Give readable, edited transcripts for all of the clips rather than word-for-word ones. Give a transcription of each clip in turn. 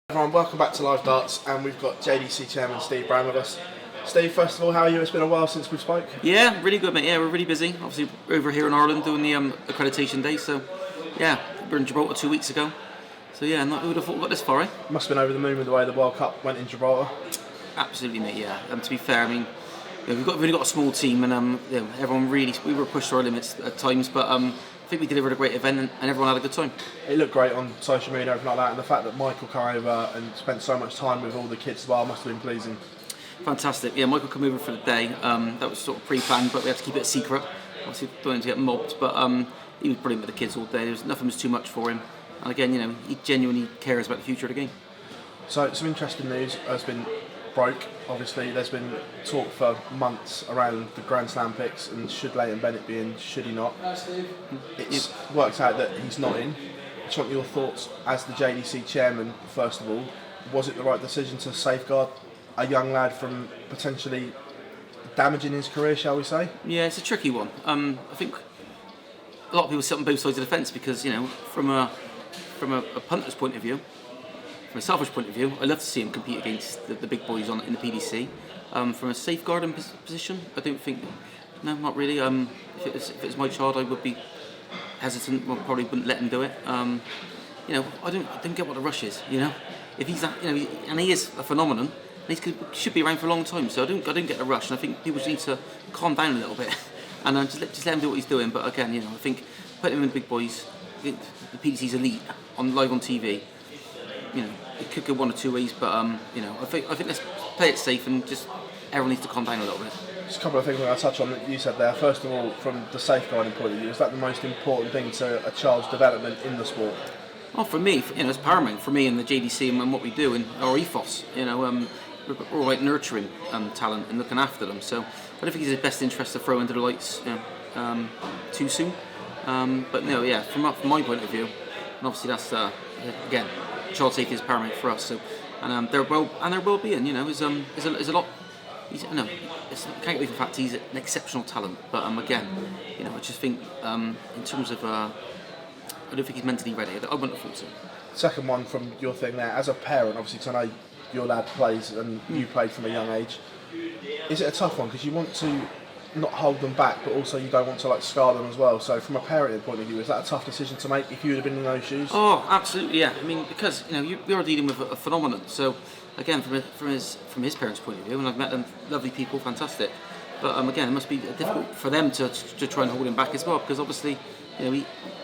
Everyone, welcome back to Live Darts, and we've got JDC Chairman Steve Brown with us. Steve, first of all, how are you? It's been a while since we spoke. Yeah, really good, mate. Yeah, we're really busy. Obviously, we're over here in Ireland doing the accreditation day. So, yeah, we were in Gibraltar 2 weeks ago. So, yeah, who would have thought we got this far, eh? Must have been over the moon with the way the World Cup went in Gibraltar. Absolutely, mate. Yeah. To be fair, I mean, we've really got a small team, and everyone we were pushed to our limits at times, but I think we delivered a great event, and everyone had a good time. It looked great on social media and everything like that, and the fact that Michael came over and spent so much time with all the kids as well must have been pleasing. Fantastic. Yeah, Michael came over for the day. That was sort of pre-planned, but we had to keep it a secret. Obviously, don't want to get mobbed, but he was brilliant with the kids all day. Nothing was too much for him. And again, he genuinely cares about the future of the game. So, some interesting news has been broke. Obviously, there's been talk for months around the Grand Slam picks and should Leighton Bennett be in, should he not. It's worked out that he's not in. I just want your thoughts as the JDC chairman, first of all. Was it the right decision to safeguard a young lad from potentially damaging his career, shall we say? Yeah, it's a tricky one. I think a lot of people sit on both sides of the fence because, from a punter's point of view, from a selfish point of view, I love to see him compete against the big boys in the PDC. From a safeguarding position, I don't think, no, not really. If it was my child, I would be hesitant. Well, probably wouldn't let him do it. I don't get what the rush is. If he's and he is a phenomenon, and he should be around for a long time. So I don't get the rush, and I think people just need to calm down a little bit and just let him do what he's doing. But again, I think putting him in the big boys, the PDC's elite live on TV. It could go one or two ways, but I think let's play it safe and just everyone needs to calm down a little bit. Just a couple of things I'll touch on that you said there. First of all, from the safeguarding point of view, is that the most important thing to a child's development in the sport? Oh, for me, it's paramount for me and the JDC and what we do and our ethos. We're all like nurturing talent and looking after them. So I don't think it's in his best interest to throw into the lights too soon. But no, yeah, from my point of view, and obviously that's again. Child safety is paramount for us. So, and their well-being, is a lot. I can't get away from the fact he's an exceptional talent. But again, I just think in terms of, I don't think he's mentally ready. I wouldn't have thought so. Second one from your thing there, as a parent, obviously, because I know your lad plays and you played from a young age. Is it a tough one because you want to not hold them back, but also you don't want to scar them as well? So from a parenting point of view, is that a tough decision to make if you would have been in those shoes? Oh, absolutely, yeah. I mean, because you're dealing with a phenomenon. So again, from his parents' point of view, and I've met them, lovely people, fantastic. But again, it must be difficult for them to try and hold him back as well, because obviously,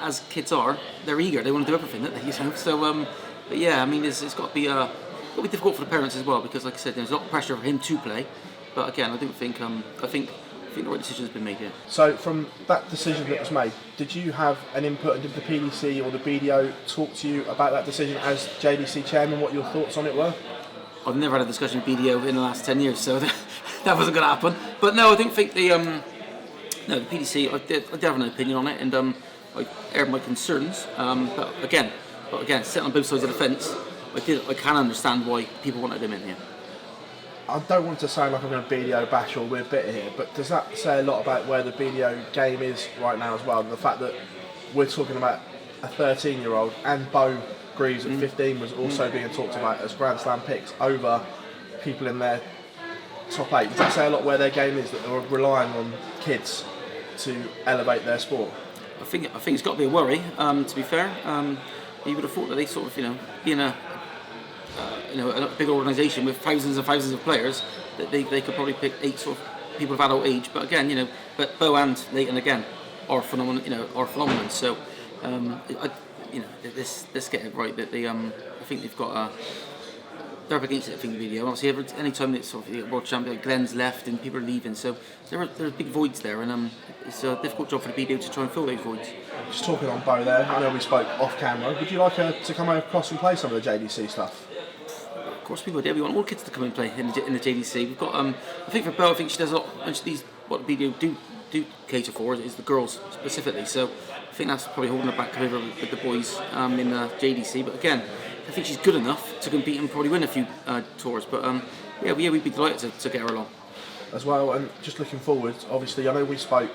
as kids are, they're eager, they want to do everything, don't they? So, but yeah, I mean, it's got to be difficult for the parents as well, because like I said, there's a lot of pressure for him to play. But again, I don't think I think the right decision has been made here. So from that decision that was made, did you have an input, and did the PDC or the BDO talk to you about that decision as JDC chairman, what your thoughts on it were? I've never had a discussion with BDO in the last 10 years, so that wasn't going to happen. But no, I don't think the PDC, I did have an opinion on it, and I aired my concerns. But again, sitting on both sides of the fence, I can understand why people wanted him in here. I don't want to sound like I'm going to BDO bash or we're bitter here, but does that say a lot about where the BDO game is right now as well? The fact that we're talking about a 13-year-old and Bo Greaves at 15 was also being talked about as Grand Slam picks over people in their top 8. Does that say a lot where their game is, that they're relying on kids to elevate their sport? I think it's got to be a worry. To be fair, you would have thought that they sort of being a big organisation with thousands and thousands of players, that they could probably pick 8 sort of people of adult age. But again, but Bo and Leighton again are phenomenon. So, let's get it right. That I think they've got they're up against it. I think the video. Obviously, any time it's sort of world champion, Glenn's left and people are leaving, so there are big voids there, and it's a difficult job for the BDO to try and fill those voids. Just talking on Bo there, I know we spoke off camera. Would you like her to come across and play some of the JDC stuff? Of course we would. Yeah, we want all kids to come and play in the JDC. We've got I think for Bo, I think she does a lot. And what the BDO do cater for is the girls specifically. So I think that's probably holding her back over with the boys in JDC. But again, I think she's good enough to compete and probably win a few tours. But we'd be delighted to get her along. As well, and just looking forward, obviously I know we spoke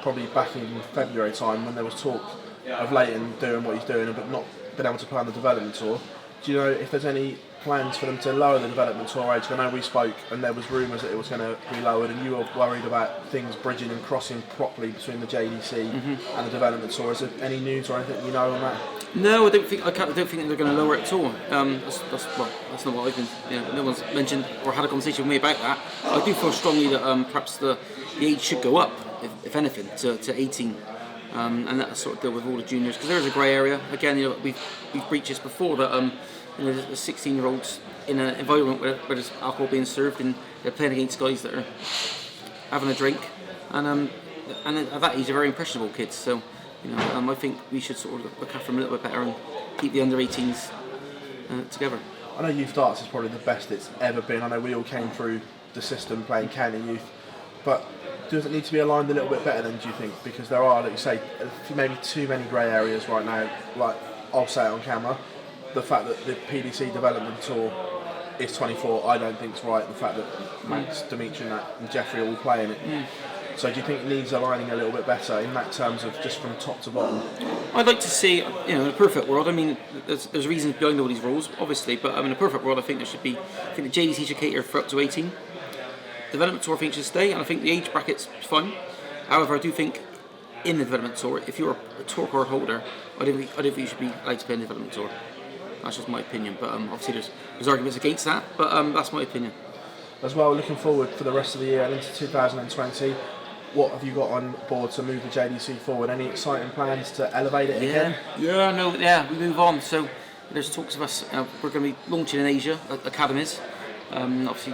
probably back in February time when there was talk of Leighton doing what he's doing but not been able to play on the development tour. Do you know if there's any plans for them to lower the development tour age? I know we spoke and there was rumours that it was going to be lowered, and you were worried about things bridging and crossing properly between the JDC and the development tour. Is there any news or anything you know on that? No, I don't think they're going to lower it at all. That's not what I've been. No one's mentioned or had a conversation with me about that. I do feel strongly that perhaps the age should go up, if anything, to 18. And that sort of deal with all the juniors, because there is a grey area. Again, we've breached this before, that the 16-year-olds in an environment where there's alcohol being served and they're playing against guys that are having a drink, and at that age they're very impressionable kids. So I think we should sort of look after them a little bit better and keep the under-18s together. I know youth darts is probably the best it's ever been. I know we all came through the system playing county youth, but does it need to be aligned a little bit better then, do you think? Because there are, like you say, maybe too many grey areas right now. Like, I'll say it on camera, the fact that the PDC development tour is 24, I don't think is right. The fact that Max, Dimitri and Jeffrey are all playing it. So do you think it needs aligning a little bit better in that terms of just from top to bottom? I'd like to see, in a perfect world, I mean, there's reasons behind all these rules, obviously, but in a perfect world, I think the JDC should cater for up to 18. Development tour I think should stay, and I think the age bracket's fine. However, I do think in the development tour, if you're a tour card holder, I don't think you should be allowed to play in the development tour. That's just my opinion, but obviously there's arguments against that, but that's my opinion. As well, looking forward for the rest of the year and into 2020, what have you got on board to move the JDC forward? Any exciting plans to elevate it again? We move on. So there's talks of us, we're going to be launching in Asia, academies. Obviously,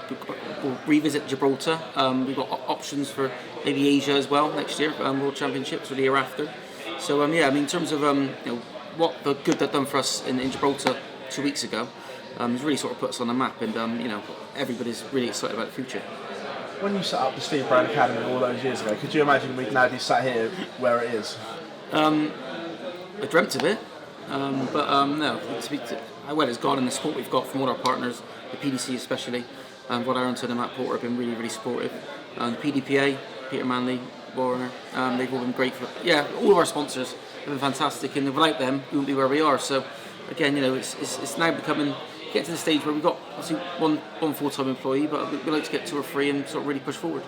we'll revisit Gibraltar. We've got options for maybe Asia as well next year, World Championships or the year after. So in terms of what the good they've done for us in Gibraltar 2 weeks ago, it's really sort of put us on the map, and everybody's really excited about the future. When you set up the Steve Brown Academy all those years ago, could you imagine we'd now be sat here where it is? I dreamt of it, no. It's gone in the support we've got from all our partners, the PDC especially, Rod Arrington and Matt Porter have been really, really supportive. The PDPA, Peter Manley, Warner, they've all been great. All of our sponsors have been fantastic, and without them, we wouldn't be where we are. So, again, it's now getting to the stage where we've got obviously one full-time employee, but we'd like to get 2 or 3 and sort of really push forward.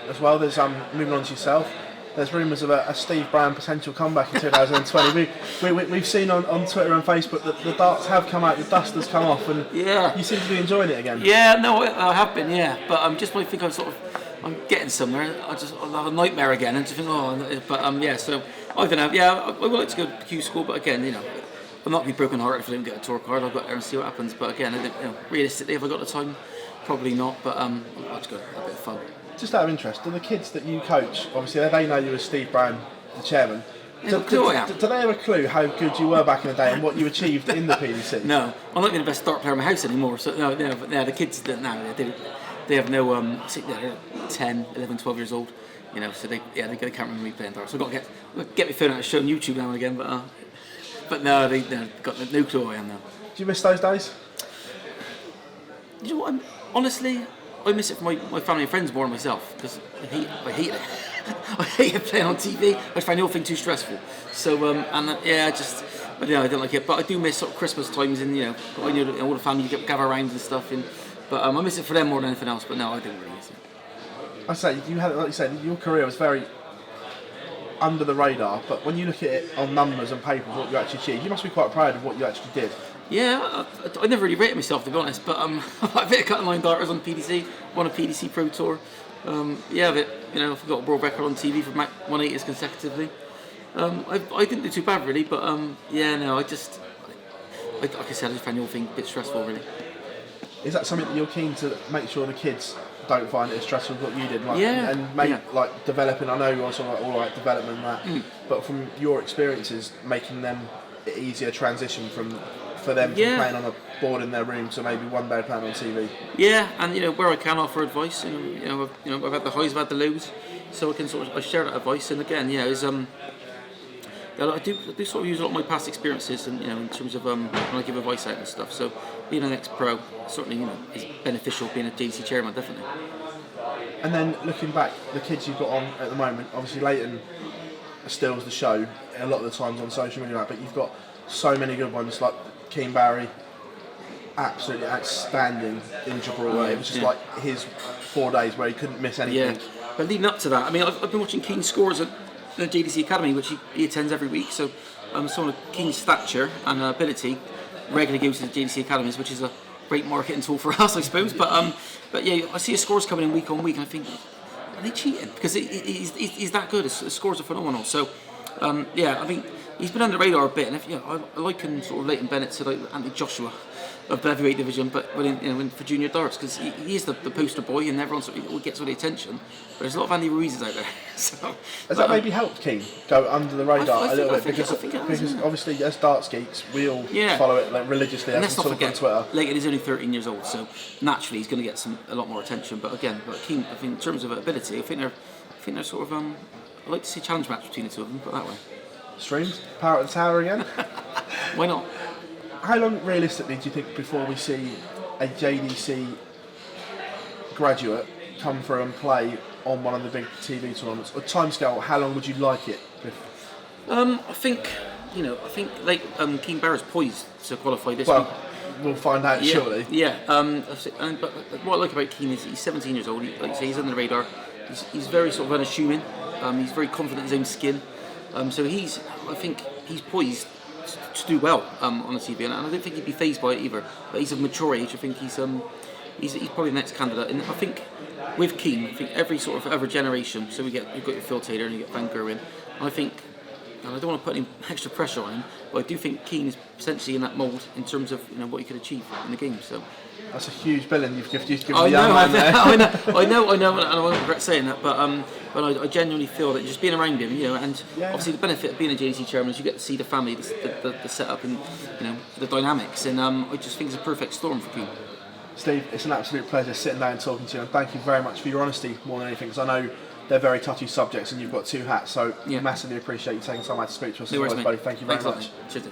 As well, there's moving on to yourself. There's rumours of a Steve Brown potential comeback in 2020. We've seen on Twitter and Facebook that the darts have come out, the dust has come off, and you seem to be enjoying it again. Yeah, no, I have been, but just when I think I'm getting somewhere, I'll have a nightmare again, and just think, so I don't know. I would like to go to Q school, but again, I'm not going to be broken hearted if I don't get a tour card. I'll go there and see what happens. But again, realistically, have I got the time? Probably not. But I'll just go have a bit of fun. Just out of interest, do the kids that you coach, obviously they know you as Steve Brown, the chairman. Do they have a clue how good you were back in the day and what you achieved in the PDC? No, I'm not even the best dart player in my house anymore. So the kids that now they have no. They're 10, 11, 12 years old. So they can't remember me playing darts. So I've got to get my phone out and show on YouTube now and again. But no, they've got no clue I am now. Do you miss those days? You know what? Honestly, I miss it for my family and friends more than myself, because I hate it. I hate playing on TV. I find the whole thing too stressful. So I don't like it. But I do miss sort of Christmas times, and all the family gather around and stuff. But I miss it for them more than anything else. But no, I don't really miss it. I say you had, like you said, your career was very under the radar, but when you look at it on numbers and paper, what you actually achieved, you must be quite proud of what you actually did. Yeah, I never really rated myself, to be honest, but I've hit a cut line darters on PDC, won a PDC Pro Tour. I've got a world record on TV for 180s consecutively. I didn't do too bad really, but like I said, I just found the whole thing a bit stressful really. Is that something that you're keen to make sure the kids don't find it as stressful as what you did, like developing? I know you're also all like development and that, but from your experiences, making them easier transition for them from playing on a board in their room to maybe one day playing on TV. Yeah, and where I can offer advice, I've had the highs, I've had the lows, so I can I share that advice, and again, I do sort of use a lot of my past experiences, and in terms of when I give advice out and stuff. So being an ex-pro certainly is beneficial. Being a JDC chairman, definitely. And then looking back, the kids you've got on at the moment, obviously Leighton steals the show a lot of the times on social media, but you've got so many good ones like Keen Barry, absolutely outstanding in Gibraltar. It was just like his 4 days where he couldn't miss anything. Yeah, but leading up to that, I mean, I've been watching Keane's scores at the JDC Academy, which he attends every week. So, someone of Keane's stature and ability regularly goes to the JDC Academies, which is a great marketing tool for us, I suppose. But yeah, I see his scores coming in week on week, and I think, are they cheating? Because he's that good. His scores are phenomenal. So, yeah, I think he's been under the radar a bit, and I liken sort of Leighton Bennett to like Anthony Joshua of the heavyweight division, but for junior darts, because he is the poster boy, and everyone sort of gets all the attention. But there's a lot of Andy Ruizes out there. So, has that maybe helped Keane go under the radar a little bit? Because has, obviously, as darts geeks, we all follow it like religiously. And as let's not we talk forget, on Twitter. Leighton is only 13 years old, so naturally he's going to get a lot more attention. But Keane, I think in terms of ability, I think they're sort of. I'd like to see a challenge match between the two of them, put it that way. Streams, Power at the Tower again. Why not? How long, realistically, do you think before we see a JDC graduate come through and play on one of the big TV tournaments? Or timescale, how long would you like it? I think Keane Barrett's poised to qualify this week. We'll find out shortly. Yeah. But what I like about Keane is he's 17 years old. Like you say, he's under the radar. He's very sort of unassuming. He's very confident in his own skin. So I think he's poised to do well on the TV, and I don't think he'd be fazed by it either. But he's of mature age. I think he's probably the next candidate. And I think with Keane, I think every sort of other generation. So you've got your Phil Taylor and you get Van Gerwen. And I think, and I don't want to put any extra pressure on him, but I do think Keane is potentially in that mould in terms of what he could achieve in the game. So. That's a huge billing you've given the I young man there. I know, and I won't regret saying that, but I genuinely feel that just being around him, and obviously the benefit of being a JDC chairman is you get to see the family, the setup, and the dynamics, and I just think it's a perfect storm for Keane. Steve, it's an absolute pleasure sitting down and talking to you, and thank you very much for your honesty more than anything, because I know they're very touchy subjects, and you've got two hats, so massively appreciate you taking time out to speak to us. No worries, buddy. Thank you very much. Cheers.